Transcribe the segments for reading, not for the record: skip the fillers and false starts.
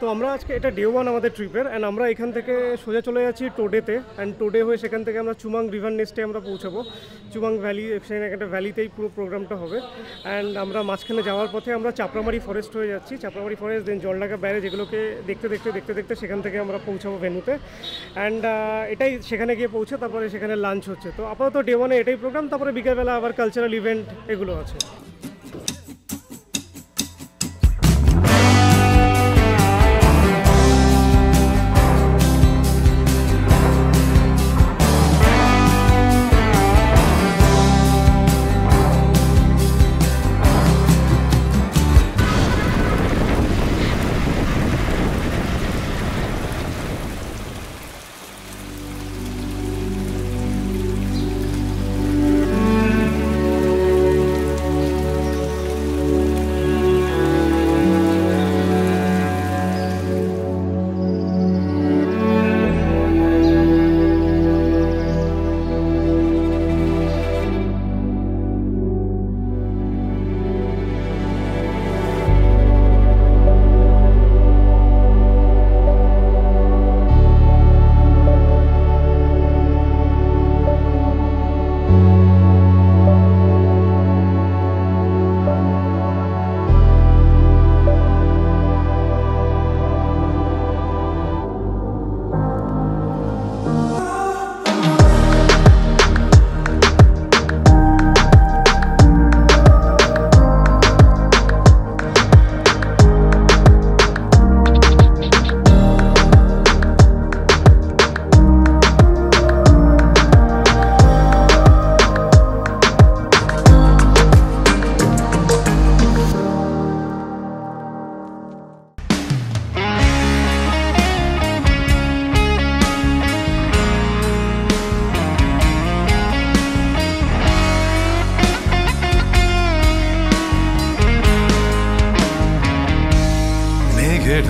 তো আমরা আজকে এটা ডে 1 আমাদের ট্রিপের, অ্যান্ড আমরা এখান থেকে সোজা চলে যাচ্ছি টোডেতে, অ্যান্ড টোডে হয়ে সেখান থেকে আমরা চুমাং রিভার নেস্টে আমরা পৌঁছাবো। চুমাং ভ্যালি, সেখানে একটা ভ্যালিতেই পুরো প্রোগ্রামটা হবে। অ্যান্ড আমরা মাঝখানে যাওয়ার পথে আমরা চাপড়ামারি ফরেস্ট হয়ে যাচ্ছি, চাপড়ামারি ফরেস্ট, দেন জলঢাকা ব্যারেজ, যেগুলোকে দেখতে দেখতে সেখান থেকে আমরা পৌঁছাবো ভেন্যুতে। অ্যান্ড এটাই সেখানে গিয়ে পৌঁছে তারপরে সেখানে লাঞ্চ হচ্ছে। তো আপাতত ডে 1-এ এটাই প্রোগ্রাম, তারপরে বিকেলবেলা আবার কালচারাল ইভেন্ট এগুলো আছে।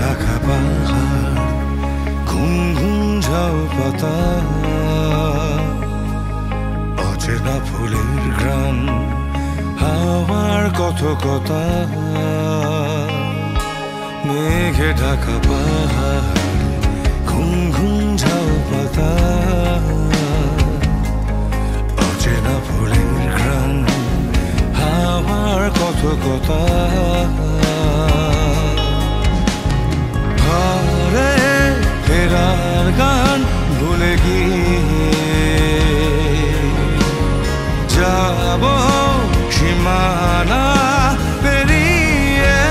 ঢাকা পাহাড়, ঘুম ঘুম ঝাউ পাতা, অচেনা ফুলের গ্রাম, হাওয়ার কত কথা। মেঘে ঢাকা পাহাড়, ঘুম ঘুম ঝাউ পাতা, অচেনা ফুলের গ্রাম, হাওয়ার কত কথা। ফেরার গান ভুলে গিয়ে যাব সীমানা পেরিয়ে,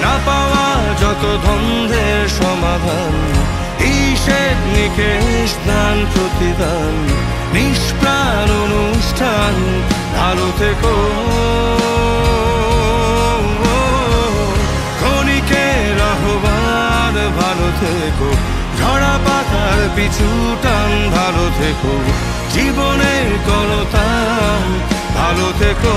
না পাওয়া যত দ্বন্দ্বের সমাধান, হিসেব নিকেশ দান প্রতিদান, নিষ্প্রাণ অনুষ্ঠান। ভালো থেকো আহ্বান, ভালো থেকো ঝরা পাতার পিছু টান, ভালো থেকো জীবনের কলতান, ভালো থেকো।